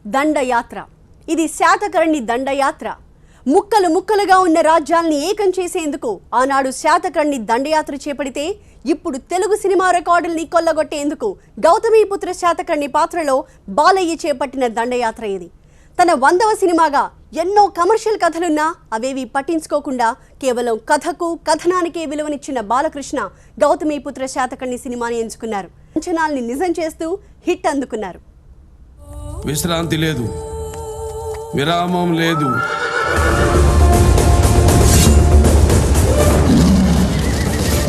దండయాత్ర. ఇది శాతకర్ణి దండయాత్ర. ముక్కలు ముక్కలుగా ఉన్న రాజ్యాల్ని ఏకం చేసేందుకు ఆనాడు శాతకర్ణి దండయాత్ర చేపడితే ఇప్పుడు తెలుగు సినిమా రికార్డుల్ని కొల్లగొట్టేందుకు గౌతమీపుత్ర శాతకర్ణి పాత్రలో బాలయ్య చేపట్టిన దండయాత్ర ఇది. తన 100వ సినిమాగా ఎన్నో కమర్షియల్ కథలున్నా అవేవి పట్టించుకోకుండా కేవలం కథకు కథనానికే విలువనిచ్చిన బాలకృష్ణ గౌతమీపుత్ర శాతకర్ణి సినిమాని ఎంచుకున్నారు. అంచనాల్ని నిజం చేస్తూ హిట్ అందుకున్నారు. విశ్రాంతి లేదు, విరామం లేదు.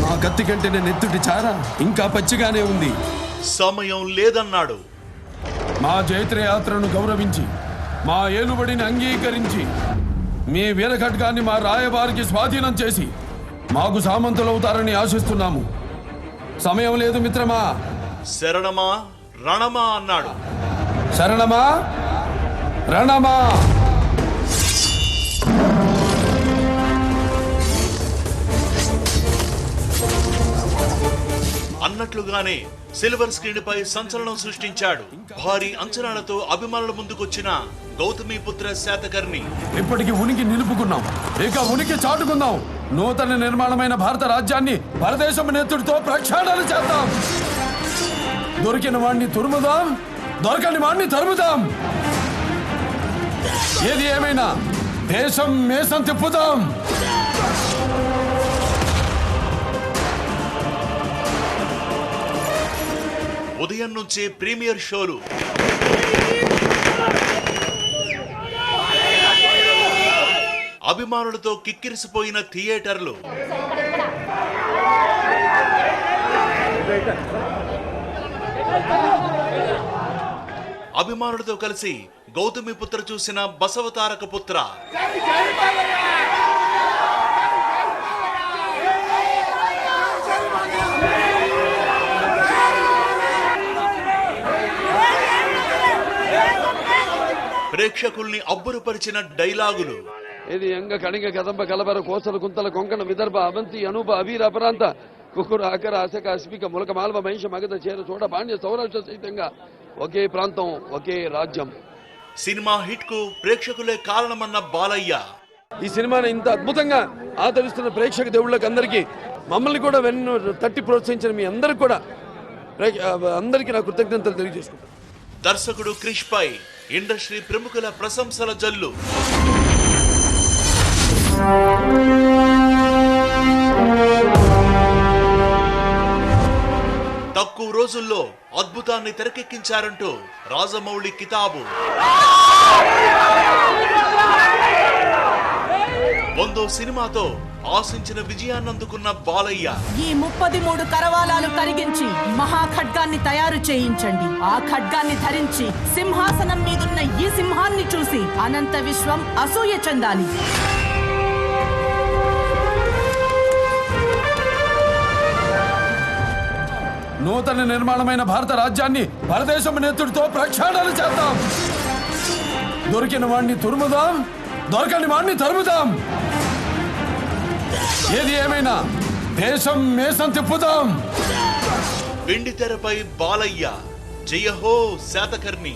మా కత్తి కంటే నెత్తుటి చారా ఇంకా పచ్చిగానే ఉంది. సమయం లేదన్నాడు. మా జైత్రయాత్రను గౌరవించి మా ఏలుబడిని అంగీకరించి మీ వీరఖడ్గాన్ని మా రాయబారికి స్వాధీనం చేసి మాకు సామంతులవుతారని ఆశిస్తున్నాము. సమయం లేదు మిత్రమా. శరణమా రణమా అన్నాడు. శరణమా రణమా. అన్నట్లుగానే సిల్వర్ స్క్రీన్ పై సంచలనం సృష్టించాడు. భారీ అంచనాలతో అభిమానుల ముందుకొచ్చిన గౌతమీపుత్ర శాతకర్ణి. ఇప్పటికి ఉనికి నిలుపుకున్నాం, ఇక ఉనికి చాటుకుందాం. నూతన నిర్మాణమైన భారత రాజ్యాన్ని పరదేశం నెత్తుడితో ప్రక్షాళన చేద్దాం. దొరికిన వాణ్ణి తురుముదాం, దొరకని వాణ్ణి తరుముదాం. ఏది ఏమైనా దేశం మేసం తిప్పుదాం. ఉదయం నుంచే ప్రీమియర్ షోలు, అభిమానులతో కిక్కిరిసిపోయిన థియేటర్లు, అభిమానులతో కలిసి గౌతమీపుత్ర చూసిన బసవతారక పుత్ర. ప్రేక్షకుల్ని అబ్బురుపరిచిన డైలాగులు. ఇది ఎంగ కణిగ కదంబ కలబర కోసల కుంతల కొంకణ విదర్భ అవంతి అనూప అవీర అపరాంత కుకుర ఆకర అశక అస్మిక ములక మాల్వ మహిష మగధ చేర చోడ పాండ్య సౌరాష్ట్ర సహితంగా ఒకే ప్రాంతం ఒకే రాజ్యం. సినిమా హిట్ కు ప్రేక్షకులే కారణమన్న బాలయ్య. ఈ సినిమాని ఇంత అద్భుతంగా ఆదరిస్తున్న ప్రేక్షక దేవుళ్ళకి అందరికీ, మమ్మల్ని కూడా వెన్ను తట్టి ప్రోత్సహించిన మీ అందరికి కూడా అందరికీ నా కృతజ్ఞతలు తెలియజేసుకుంటాను. దర్శకుడు క్రిష్ పై ఇండస్ట్రీ ప్రముఖుల ప్రశంసల జల్లు. తక్కువ రోజుల్లో అద్భుతాన్ని తెరకెక్కించారంటూ రాజమౌళి కితాబు. 100వ సినిమాతో ఆశించిన విజయాన్ని అందుకున్న బాలయ్య. ఈ 33 కరవాలాలు కరిగించి మహాఖడ్గాన్ని తయారు చేయించండి. ఆ ఖడ్గాన్ని ధరించి సింహాసనం మీదున్న ఈ సింహాన్ని చూసి అనంత విశ్వం అసూయ చెందాలి. నూతన నిర్మాణమైన భారత రాజ్యాన్ని పరదేశం నెత్తుడితో ప్రక్షాళన చేద్దాం. దొరికిన వాణ్ణి తురుముదాం, దొరకని వాణ్ణి తరుముదాం. ఏది ఏమైనా దేశం మేసం తిప్పుదాం. వెండి తెరపై బాలయ్య. జయహో శాతకర్ణి.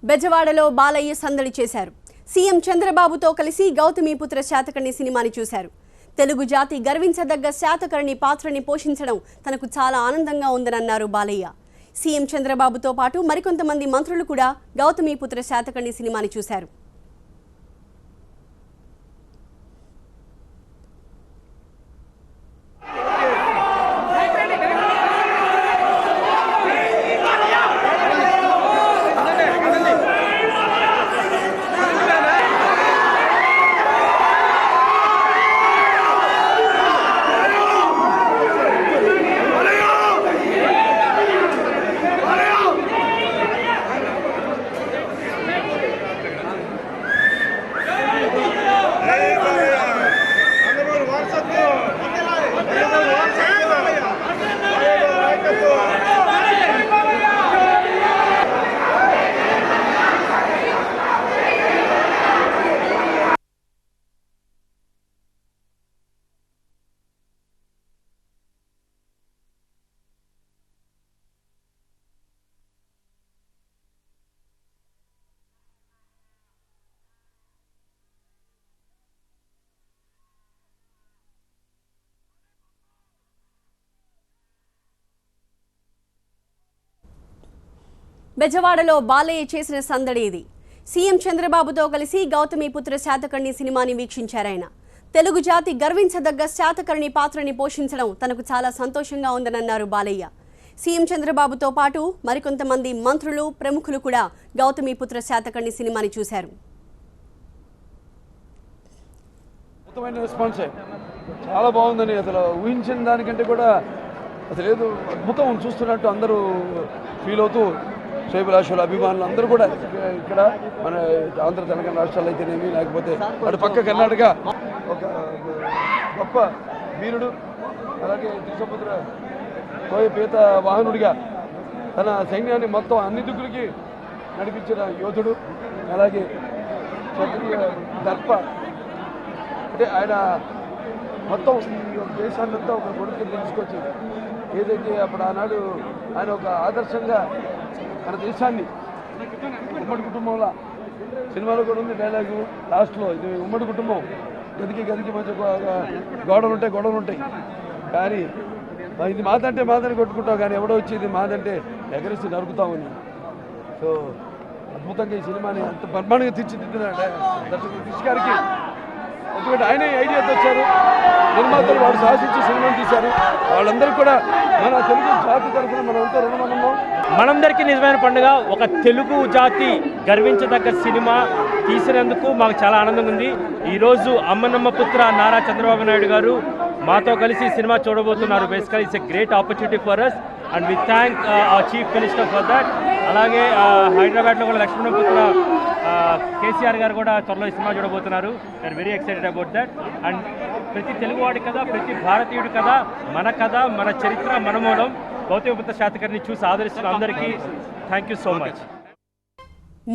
బెజవాడలో బాలయ్య సందడి చేశారు. సీఎం చంద్రబాబుతో కలిసి గౌతమీపుత్ర శాతకర్ణి సినిమాని చూశారు. తెలుగు జాతి గర్వించదగ్గ శాతకర్ణి పాత్రని పోషించడం తనకు చాలా ఆనందంగా ఉందనన్నారు బాలయ్య. సీఎం చంద్రబాబుతో పాటు మరికొంతమంది మంత్రులు కూడా గౌతమీపుత్ర శాతకర్ణి సినిమాని చూశారు. బెజవాడలో బాలయ్య చేసిన సందడి ఇది. సీఎం చంద్రబాబుతో కలిసి గౌతమిపుత్ర శాతకర్ణి సినిమాని వీక్షించారాయన. తెలుగు జాతి గర్వించదగ్గ శాతకర్ణి పాత్రని పోషించడం తనకు చాలా సంతోషంగా ఉందనన్నారు బాలయ్య. సీఎం చంద్రబాబుతో పాటు మరికొంతమంది మంత్రులు, ప్రముఖులు కూడా గౌతమిపుత్ర శాతకర్ణి సినిమాని చూశారు. రెస్పాన్సే చాలా బాగుందని, అసలు ఊహించిన దానికంటే కూడా అసలు ఏదో అద్భుతం చూస్తున్నట్టు అందరూ ఫీల్ అవుతూ, శ్రేయభిలాషుల అభిమానులు అందరూ కూడా ఇక్కడ మన ఆంధ్ర తెలంగాణ రాష్ట్రాలు అయితేనేమి, లేకపోతే అటు పక్క కర్ణాటక ఒక గొప్ప వీరుడు, అలాగే త్రిసముద్ర కోయపీత వాహనుడిగా తన సైన్యాన్ని మొత్తం అన్ని దిక్కులకి నడిపించిన యోధుడు, అలాగే క్షత్రియ దర్ప, అంటే ఆయన మొత్తం ఈ దేశాన్నంతా ఒక కొడుకు తీసుకొచ్చి ఏదైతే అప్పుడు ఆనాడు ఆయన ఒక ఆదర్శంగా మన దేశాన్ని ఉమ్మడి కుటుంబంలో సినిమాలో కూడా ఉంది డైలాగు లాస్ట్లో, ఇది ఉమ్మడి కుటుంబం, గదికి మధ్య గొడవలు ఉంటాయి కానీ ఇది మాదంటే మాదని కొట్టుకుంటాం, కానీ ఎవడో వచ్చి ఇది మాదంటే ఎగరేసి నరుకుతామని. సో అద్భుతంగా ఈ సినిమాని అంత బ్రహ్మాండంగా తీర్చిదిద్దిన దర్శకుడు కృషి గారికి, ఎందుకంటే ఆయనే ఐడియాతో వచ్చారు, నిర్మాతలు వాడు సాహసించి సినిమాని తీశారు. వాళ్ళందరూ కూడా మన తెలుగు జాతి తరఫున మనంతా రుణమన్నాం. మనందరికీ నిజమైన పండుగ. ఒక తెలుగు జాతి గర్వించదగ్గ సినిమా తీసినందుకు మాకు చాలా ఆనందంగా ఉంది. ఈరోజు అమ్మనమ్మ పుత్ర నారా చంద్రబాబు నాయుడు గారు మాతో కలిసి సినిమా చూడబోతున్నారు. Basically it's a great opportunity for us and we thank our chief minister for that. అలాగే హైదరాబాద్లో కూడా లక్ష్మణపుత్ర కేసీఆర్ గారు కూడా త్వరలో ఈ సినిమా చూడబోతున్నారు. We are very excited about that. And ప్రతి తెలుగువాడి కథ, ప్రతి భారతీయుడి కథ, మన చరిత్ర, మన మూలం. గౌతమిపుత్ర శాతకర్ణి చూసి ఆదరిస్తున్న అందరికీ thank you so much.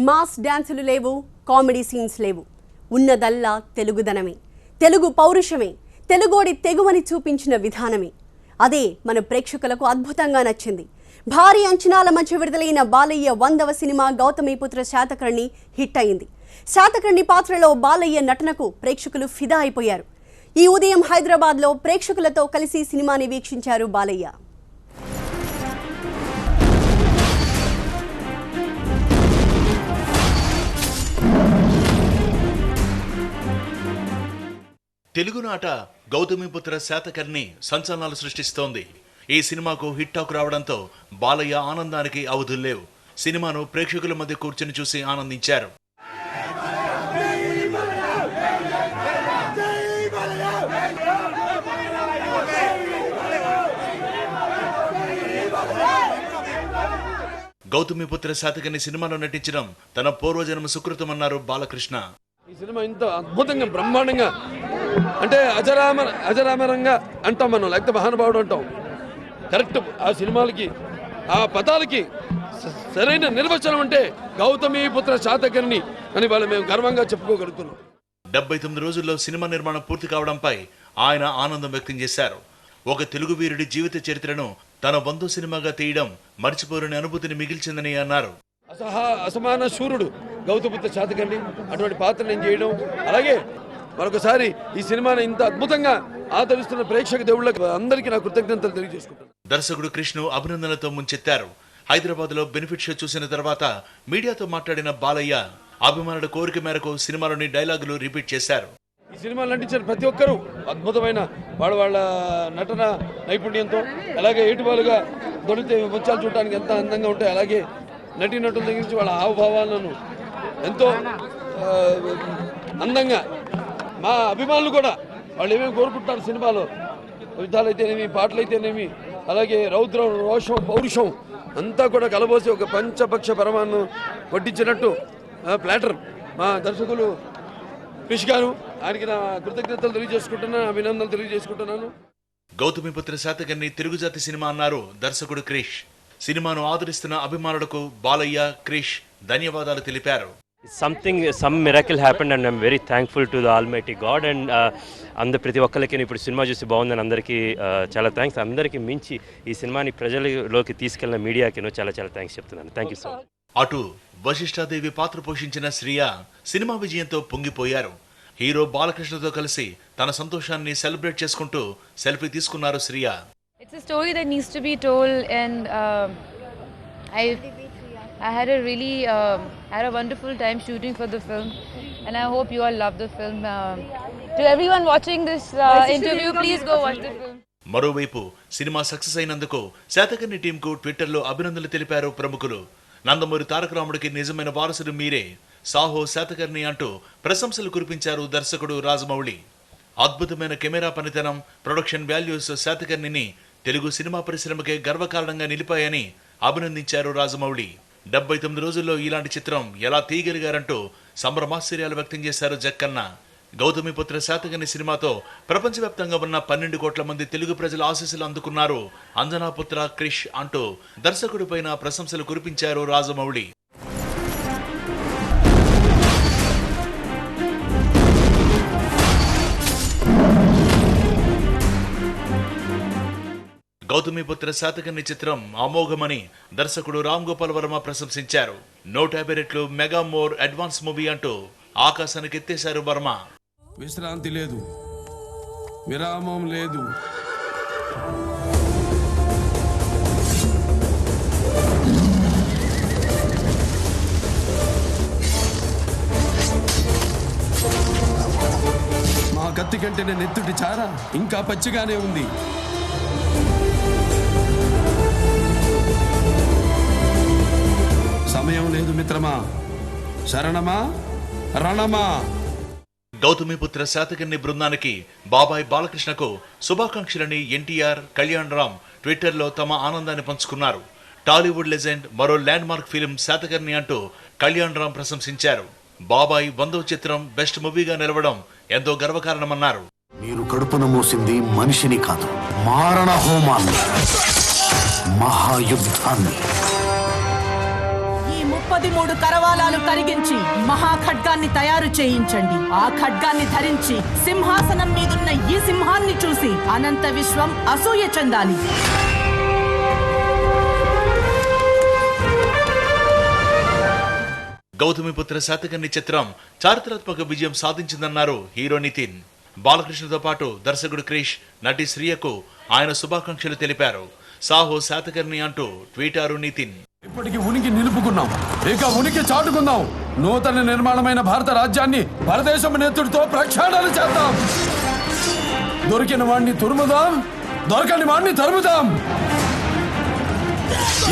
Mass డ్యాన్సులు లేవు, కామెడీ సీన్స్ లేవు, ఉన్నదల్లా తెలుగుదనమే, తెలుగు పౌరుషమే, తెలుగోడి తెగువని చూపించిన విధానమే. అదే మన ప్రేక్షకులకు అద్భుతంగా నచ్చింది. భారీ అంచనాల మధ్య విడుదలైన బాలయ్య 100వ సినిమా గౌతమిపుత్ర శాతకర్ణి హిట్ అయింది. శాతకర్ణి పాత్రలో బాలయ్య నటనకు ప్రేక్షకులు ఫిదా అయిపోయారు. ఈ ఉదయం హైదరాబాద్లో ప్రేక్షకులతో కలిసి సినిమాని వీక్షించారు బాలయ్య. తెలుగునాట గౌతమిపుత్ర శాతకర్ణి సంచలనాలు సృష్టిస్తోంది. ఈ సినిమాకు హిట్ టాక్ రావడంతో బాలయ్య ఆనందానికి అవధుల్లేవు. సినిమాను ప్రేక్షకుల మధ్య కూర్చొని చూసి ఆనందించారు. గౌతమిపుత్ర శాతకర్ణి సినిమాలో నటించడం తన పూర్వజన్మ సుకృతమన్నారు బాలకృష్ణ. ఈ సినిమా ఇంత అద్భుతంగా బ్రహ్మాండంగా, అంటే అజరామరంగా అంటాం మనం, లేకపోతే మహానుభావుడు అంటాం. కరెక్ట్ ఆ సినిమాలకి, ఆ పదాలకి సరైన నిర్వచనం అంటే గౌతమిపుత్ర శాతకర్ణి అని వాళ్ళు మేము గర్వంగా చెప్పుకోగలుగుతున్నాం. 79 రోజుల్లో సినిమా నిర్మాణం పూర్తి కావడంపై ఆయన ఆనందం వ్యక్తం చేశారు. ఒక తెలుగు వీరుడి జీవిత చరిత్రను తన 100వ సినిమాగా తీయడం మర్చిపోలేని అనుభూతిని మిగిల్చిందని అన్నారు. అసమాన శూరుడు గౌతమిపుత్ర శాతకర్ణి, అటువంటి పాత్ర నేను చేయడం, అలాగే మరొకసారి ఈ సినిమాని ఇంత అద్భుతంగా ఆదరిస్తున్న ప్రేక్షక దేవుళ్ళకి అందరికీ నా కృతజ్ఞతలు తెలియజేసుకుంటాను. దర్శకుడు కృష్ణ అభినందనలతో ముంచెత్తారు. హైదరాబాద్ లో బెనిఫిట్ షో చూసిన తర్వాత మీడియాతో మాట్లాడిన బాలయ్య అభిమానుల కోరిక మేరకు సినిమాలోని డైలాగులు రిపీట్ చేశారు. ఈ సినిమాలో నటించిన ప్రతి ఒక్కరూ అద్భుతమైన వాళ్ళ నటన నైపుణ్యంతో, అలాగే ఏటుబాలుగా దొరికితే ముత్యాలు చూడటానికి ఎంత అందంగా ఉంటాయి, అలాగే నటీనటుల దగ్గర నుంచి వాళ్ళ హావభావాలను ఎంతో అందంగా మా అభిమానులు కూడా వాళ్ళు ఏమేమి కోరుకుంటున్నారు సినిమాలో, యుద్ధాలు అయితేనేమి, పాటలు అయితేనేమి, అలాగే రౌద్రం, రోషం, పౌరుషం అంతా కూడా కలబోసి ఒక పంచపక్ష పరమాన్నం వడ్డించినట్టు ప్లాటర్ మా దర్శకులు కృషి గారు, ఆయనకి నా కృతజ్ఞతలు తెలియజేసుకుంటున్నాను, అభినందనలు తెలియజేసుకుంటున్నాను. గౌతమిపుత్ర శాతకర్ణి తెలుగుజాతి సినిమా అన్నారు దర్శకుడు క్రిష్. సినిమాను ఆదరిస్తున్న అభిమానులకు బాలయ్య, క్రిష్ ధన్యవాదాలు తెలిపారు. some miracle happened and I'm very thankful to the Almighty God and ప్రతి ఒక్కరికి ఇప్పుడు సినిమా చూసి బాగుందని అందరికీ చాలా థ్యాంక్స్. అందరికీ మించి ఈ సినిమాని ప్రజలలోకి తీసుకెళ్లిన మీడియాకి చాలా థ్యాంక్స్ చెప్తున్నాను. Thank you so much. అటు వశిష్ఠాదేవి పాత్ర పోషించిన శ్రియ సినిమా విజయంతో పొంగిపోయారు. హీరో బాలకృష్ణతో కలిసి తన సంతోషాన్ని సెలబ్రేట్ చేసుకుంటూ సెల్ఫీ తీసుకున్నారు Shriya. It's a story that needs to be told and I had a wonderful time shooting for the film, and I hope you all love the film. To everyone watching this interview, please go watch the film. మరోవైపు cinema success అయినందుకు శాతకర్ణి టీంకు ట్విట్టర్లో అభినందనలు తెలిపారు ప్రముఖులు. నందమూరి తారక రాముడికి నిజమైన వారసుడు మీరే, సాహో శాతకర్ణి అంటూ ప్రశంసలు కురిపించారు దర్శకుడు రాజమౌళి. అద్భుతమైన కెమెరా పనితనం, ప్రొడక్షన్ వాల్యూస్ శాతకర్ణిని తెలుగు సినిమా పరిశ్రమకే గర్వకారణంగా నిలిపాయని అభినందించారు రాజమౌళి. 79 రోజుల్లో ఇలాంటి చిత్రం ఎలా తీయగలిగారంటూ సంభ్రమాశ్చర్యాలు వ్యక్తం చేశారు జక్కన్న. గౌతమిపుత్ర శాతకర్ణి సినిమాతో ప్రపంచవ్యాప్తంగా ఉన్న 12 కోట్ల మంది తెలుగు ప్రజల ఆశీస్సులు అందుకున్నారు అంజనాపుత్ర క్రిష్ అంటూ దర్శకుడి పైన ప్రశంసలు కురిపించారు రాజమౌళి. గౌతమిపుత్ర శాతకర్ణి చిత్రం అమోఘమని దర్శకుడు రామ్ గోపాల్ వర్మ ప్రశంసించారు. 150 రెట్లు మెగా మోర్ అడ్వాన్స్ మూవీ అంటూ ఆకాశానికి ఎత్తేశారు వర్మ. విశ్రాంతి లేదు, విరామం లేదు. మా కత్తి కంటే నెత్తుటి చార ఇంకా పచ్చిగానే ఉంది. సమయం లేదు మిత్రమా, శరణమా రణమా. గౌతమిపుత్ర శాతకర్ణి బృందానికి బాబాయ్ బాలకృష్ణకు శుభాకాంక్షలని ఎన్టీఆర్, కళ్యాణ్ రామ్ ట్విట్టర్లో తమ ఆనందాన్ని పంచుకున్నారు. టాలీవుడ్ లెజెండ్, మరో ల్యాండ్ మార్క్ ఫిల్మ్ శాతకర్ణి అంటూ కళ్యాణ్ రామ్ ప్రశంసించారు. బాబాయ్ 100వ చిత్రం బెస్ట్ మూవీగా నిలవడం ఎంతో గర్వకారణమన్నారు. మీరు కడుపున మోసింది మనిషిని కాదు, మారణ హోమాన్ని, మహాయుద్ధాన్ని. 33 కరవాలాలు కరిగించి మహాఖడ్గాన్ని తయారు చేయించండి. ఆ ఖడ్గాన్ని ధరించి సింహాసనం మీదున్న ఈ సింహాన్ని చూసి అనంత విశ్వం అసూయ చెందాలి. గౌతమిపుత్ర శాతకర్ణి చిత్రం చారిత్రాత్మక విజయం సాధించిందన్నారు హీరో నితిన్. బాలకృష్ణతో పాటు దర్శకుడు క్రిష్, నటి శ్రియకు ఆయన శుభాకాంక్షలు తెలిపారు. సాహో శాతకర్ణి అంటూ ట్వీటారు నితిన్. ఇప్పటికి ఉనికి నిలుపుకున్నాం, ఇక ఉనికి చాటుకుందాం. నూతన నిర్మాణమైన భారత రాజ్యాన్ని పరదేశం నేతుడితో ప్రక్షాళన చేద్దాం. దొరికిన వాణ్ణి తురుముదాం, దొరకని వాణ్ణి తరుముదాం.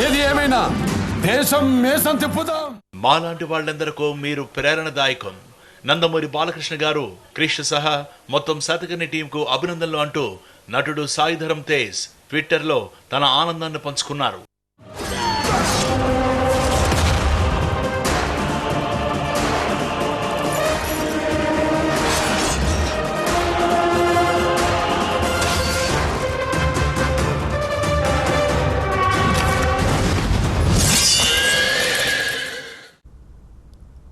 ఏది ఏమైనా దేశం మేసం తిప్పుదాం. మాలాంటి వాళ్ళందరికీ మీరు ప్రేరణదాయకం. నందమూరి బాలకృష్ణ గారు, క్రిష్ సహా మొత్తం శాతకర్ణి టీంకు అభినందనలు అంటూ నటుడు సాయిధరం తేజ్ ట్విట్టర్లో తన ఆనందాన్ని పంచుకున్నారు.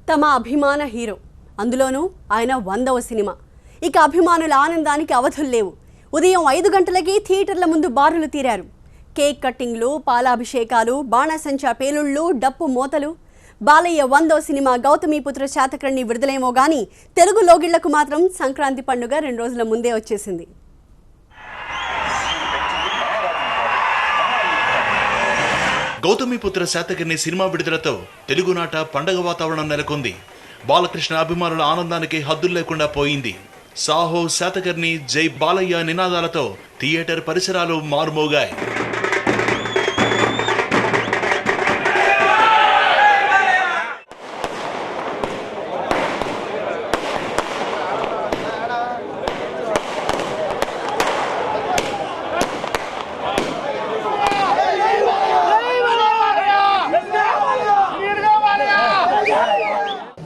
తమ అభిమాన హీరో, అందులోనూ ఆయన 100వ సినిమా. ఇక అభిమానుల ఆనందానికి అవధులు లేవు. ఉదయం 5 గంటలకి థియేటర్ల ముందు బారులు తీరారు. కేక్ కట్టింగ్లు, పాలాభిషేకాలు, బాణసంచా పేలుళ్ళు, డప్పు మోతలు. బాలయ్య 100వ సినిమా గౌతమిపుత్ర శాతకర్ణి విడుదలేమో గానీ తెలుగు లోగిళ్లకు మాత్రం సంక్రాంతి పండుగ 2 రోజుల ముందే వచ్చేసింది. గౌతమిపుత్ర శాతకర్ణి సినిమా విడుదలతో తెలుగునాట పండగ వాతావరణం నెలకొంది. బాలకృష్ణ అభిమానుల ఆనందానికి హద్దులు లేకుండా పోయింది. సాహో శాతకర్ణి, జై బాలయ్య నినాదాలతో థియేటర్ పరిసరాలు మారుమోగాయి.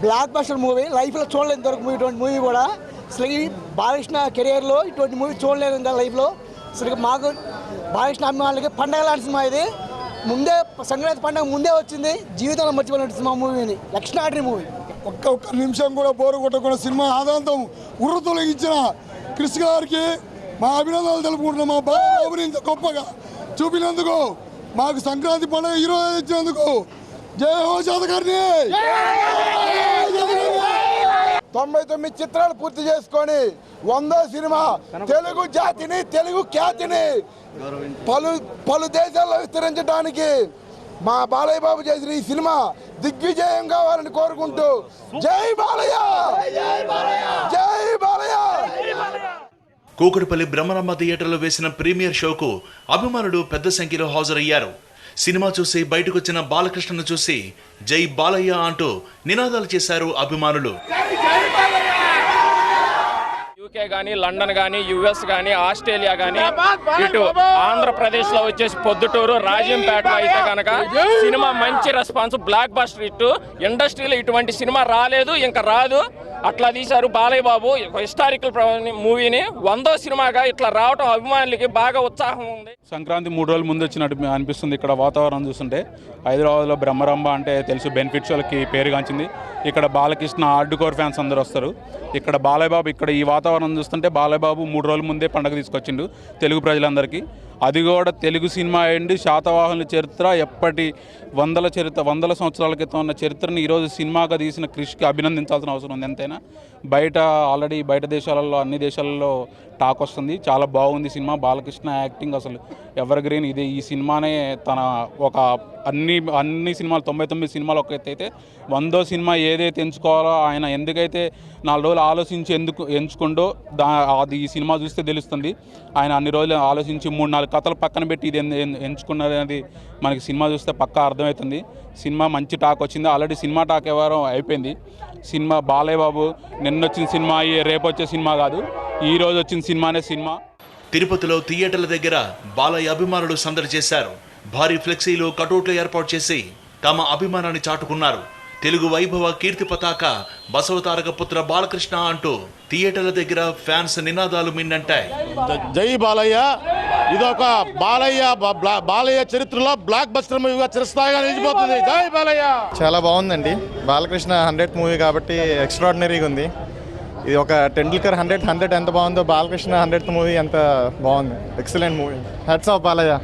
బ్లాక్ బస్టర్ మూవీ, లైఫ్లో చూడలేదు ఇంతవరకు ఇటువంటి మూవీ కూడా. అసలు ఈ బాలకృష్ణ కెరియర్లో ఇటువంటి మూవీ చూడలేదు ఇంకా లైఫ్లో. అసలు మాకు బాలకృష్ణ అభిమానులకి పండగ లాంటి సినిమా ఇది. ముందే సంక్రాంతి పండుగ ముందే వచ్చింది. జీవితంలో మర్చిపోయినట్టు సినిమా మూవీని, ఎక్స్ట్రాడినరీ మూవీ. ఒక్క నిమిషం కూడా బోరు కొట్టకుండా సినిమా ఆదాంతం ఉర్రు తొలగించిన క్రిష్ గారికి మా అభినందనలు తెలుపుకుంటున్నాం. మా బాబుని ఇంత గొప్పగా చూపినందుకు, మాకు సంక్రాంతి పండుగ ఈరోజు ఇచ్చినందుకు జై హో శాతకర్ణి. 99 చిత్రాలు పూర్తి చేసుకొని 100వ సినిమా తెలుగు జాతిని, తెలుగు ఖ్యాతిని పలు దేశాల్లో విస్తరించడానికి మా బాలయ్య బాబు చేసిన ఈ సినిమా దిగ్విజయం కావాలని కోరుకుంటూ జై బాలయ్య, జై బాలయ్య. కూకట్పల్లి బ్రహ్మరమ్మ థియేటర్లో వేసిన ప్రీమియర్ షోకు అభిమానులు పెద్ద సంఖ్యలో హాజరయ్యారు. సినిమా చూసి బయటకొచ్చిన బాలకృష్ణను చూసి జై బాలయ్య అంటూ నినాదాలు చేశారు అభిమానులు. యూకే కానీ, లండన్ కానీ, యుఎస్ కానీ, ఆస్ట్రేలియా కానీ, ఇటు ఆంధ్రప్రదేశ్లో వచ్చేసి పొద్దుటూరు, రాజంపేటలో అయితే కనుక సినిమా మంచి రెస్పాన్స్, బ్లాక్ బస్టర్ హిట్. ఇండస్ట్రీలో ఇటువంటి సినిమా రాలేదు, ఇంకా రాదు. అట్లా తీశారు బాలయ్య బాబు హిస్టారికల్ మూవీని 100వ సినిమాగా ఇట్లా రావటం అభిమానులకి బాగా ఉత్సాహం ఉంది. సంక్రాంతి 3 రోజుల ముందు వచ్చినట్టు అనిపిస్తుంది. ఇక్కడ వాతావరణం చూస్తుంటే హైదరాబాద్లో బ్రహ్మరంభ అంటే తెలుసు, బెనిఫిట్స్ వాళ్ళకి పేరుగాంచింది. ఇక్కడ బాలకృష్ణ హార్డ్ కోర్ ఫ్యాన్స్ అందరూ వస్తారు. ఇక్కడ బాలయ్య బాబు ఇక్కడ ఈ వాతావరణం చూస్తుంటే బాలయ్య బాబు 3 రోజుల ముందే పండుగ తీసుకొచ్చిండు తెలుగు ప్రజలందరికీ. అది కూడా తెలుగు సినిమా అయ్యండి, శాతవాహనుల చరిత్ర, ఎప్పటి వందల సంవత్సరాల క్రితం ఉన్న చరిత్రని ఈరోజు సినిమాగా తీసిన కృషికి అభినందించాల్సిన అవసరం ఉంది. ఎంతైనా ఆల్రెడీ బయట దేశాలలో, అన్ని దేశాలలో టాక్ వస్తుంది. చాలా బాగుంది సినిమా. బాలకృష్ణ యాక్టింగ్ అసలు ఎవర్ గ్రీన్. ఈ సినిమానే తన ఒక అన్ని సినిమాలు 99 సినిమాలు ఒక ఎత్తు అయితే 100వ సినిమా ఏదైతే ఎంచుకోవాలో ఆయన ఎందుకైతే 4 రోజులు ఆలోచించి ఎంచుకుండో అది ఈ సినిమా చూస్తే తెలుస్తుంది. ఆయన అన్ని రోజులు ఆలోచించి 3-4 కథలు పక్కన పెట్టి ఇది ఎంచుకున్నది అనేది మనకి సినిమా చూస్తే పక్కా అర్థమవుతుంది. సినిమా మంచి టాక్ వచ్చింది. ఆల్రెడీ సినిమా టాక్ ఎవరో అయిపోయింది. సినిమా బాలయ్య బాబు నిన్నొచ్చిన సినిమా రేపు వచ్చే సినిమా కాదు, ఈ రోజు వచ్చిన సినిమానే సినిమా. తిరుపతిలో థియేటర్ల దగ్గర బాలయ్య అభిమానులు సందడి చేశారు. భారీ ఫ్లెక్సీలు, కటౌట్లు ఏర్పాటు చేసి తమ అభిమానాన్ని చాటుకున్నారు. తెలుగు వైభవ కీర్తి పతాక బసవతారక పుత్ర బాలకృష్ణ అంటూ థియేటర్ల దగ్గర ఫ్యాన్స్ నినాదాలు మిన్నంటాయి. జై బాలయ్య. ఇదొక బాలయ్య చరిత్రలో బ్లాక్ బస్టర్ మూవీగా చిరస్థాయిగా నిలిచిపోతుంది. జై బాలయ్య. చాలా బాగుందండి. బాలకృష్ణ 100th మూవీ కాబట్టి ఎక్స్ట్రాడినరీగా ఉంది. ఇది ఒక టెండూల్కర్ 100 ఎంత బాగుందో బాలకృష్ణ 100th మూవీ ఎంత బాగుంది. Excellent movie. Hats off Balayya.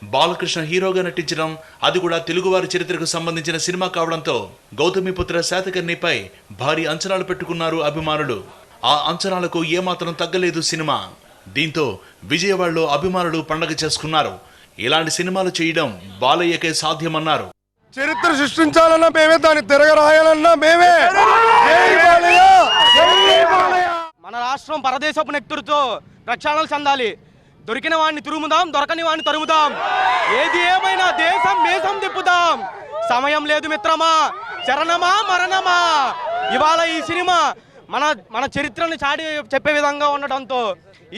Balakrishna హీరోగా నటించడం, అది కూడా తెలుగువారి చరిత్రకు సంబంధించిన సినిమా కావడంతో గౌతమిపుత్ర శాతకర్ణిపై భారీ అంచనాలు పెట్టుకున్నారు అభిమానులు. ఆ అంచనాలకు ఏమాత్రం తగ్గలేదు సినిమా. దీంతో విజయవాడలో అభిమానులు పండగ చేసుకున్నారు. ఇలాంటి సినిమాలు చేయడం బాలయ్యకే సాధ్యమన్నారు. చరిత్ర సృష్టించాలన్నా మేమే, దాన్ని తిరగరాయాలన్నా మేమే. మన రాష్ట్రం పరదేశపు నెత్తురుతో ప్రక్షాళన చెందాలి. దొరికిన వాడిని తురుముదాం, దొరకని వాడిని తరుముదాం. ఏది ఏమైనా దేశం మేసం తిప్పుదాం. సమయం లేదు మిత్రమా, చరణమా మరణమా. ఇవాళ ఈ సినిమా మన చరిత్రని చాటి చెప్పే విధంగా ఉండటంతో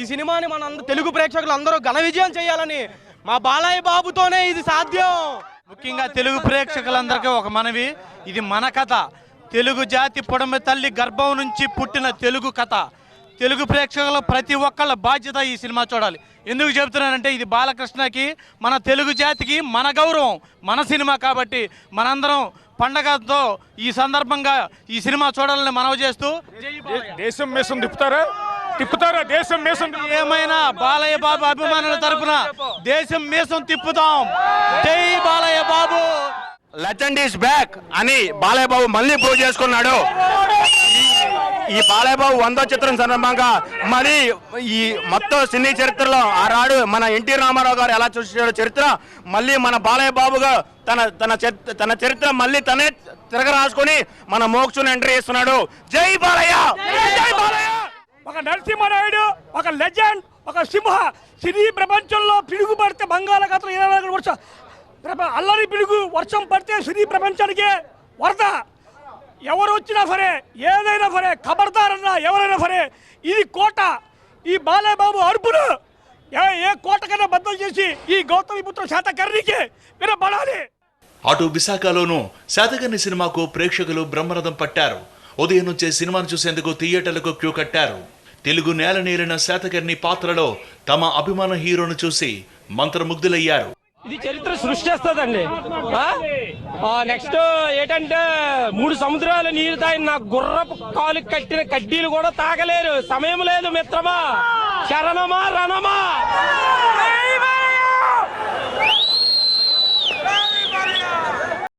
ఈ సినిమాని మన తెలుగు ప్రేక్షకులు అందరూ ఘన విజయం చేయాలని మా బాలయ్య బాబుతోనే ఇది సాధ్యం. ముఖ్యంగా తెలుగు ప్రేక్షకులందరికీ ఒక మనవి, ఇది మన కథ. తెలుగు జాతి పొడమ తల్లి గర్భం నుంచి పుట్టిన తెలుగు కథ. తెలుగు ప్రేక్షకుల ప్రతి ఒక్కళ్ళ బాధ్యత ఈ సినిమా చూడాలి. ఎందుకు చెబుతున్నానంటే ఇది బాలకృష్ణకి, మన తెలుగు జాతికి మన గౌరవం, మన సినిమా కాబట్టి మనందరం పండగతో ఈ సందర్భంగా ఈ సినిమా చూడాలని మనవి చేస్తూ దేశం మేసం తిప్పుతారా దేశం మేసం. ఏమైనా బాలయ్య బాబు అభిమానుల తరపున దేశం మేసం తిప్పుతాం. జై Balayya Babu. Legend is back అని బాలయ్య బాబు మళ్ళీ ప్రూవ్ చేసుకున్నాడు. ఈ బాలయ్య బాబు 100వ చిత్రం సందర్భంగా మరి ఈ మొత్తం సినీ చరిత్రలో ఆనాడు మన ఎన్టీ రామారావు గారు ఎలా చూసాడో చరిత్ర మళ్ళీ మన బాలయ్య బాబుగా తన చరిత్ర మళ్ళీ తనే తిరగ రాసుకొని మన మోక్షుని ఎంట్రీ ఇస్తున్నాడు. జై బాలయ్య. జై బాలయ్య. ఒక నరసింహనాయుడు, ఒక లెజెండ్, ఒక సింహ. సినీ ప్రపంచంలో పిడుగు పడితే బంగాళాఖాతంలో 24 వర్షం, అల్లరి పిడుగు వర్షం పడితే సినీ ప్రపంచానికే వరద. ఎవరు వచ్చినా సరే, ఏదైనా సరే, ఖబర్దారన్నా ఎవరైనా సరే, ఇది కోట. ఈ బాలయ్య బాబు అరుపును ఏ కోట కన్నా బద్దలు చేసి ఈ గౌతమిపుత్ర శాతకర్ణికి వినపడాలి. అటు విశాఖలోనూ శాతకర్ణి సినిమాకు ప్రేక్షకులు బ్రహ్మరథం పట్టారు. ఉదయం నుంచే సినిమాను చూసేందుకు థియేటర్లకు క్యూ కట్టారు. తెలుగు నేల నేలిన శాతకర్ణి పాత్రలో తమ అభిమాన హీరోను చూసి మంత్రముగ్ధులయ్యారు. ఇది చరిత్ర సృష్టిస్తుందండి. నెక్స్ట్ ఏంటంటే 3 సముద్రాలు నీరు తాగిన నా గుర్రపు కాలు కట్టిన కడ్డీలు కూడా తాగలేరు. సమయం లేదు మిత్రమా, శరణమా రణమా.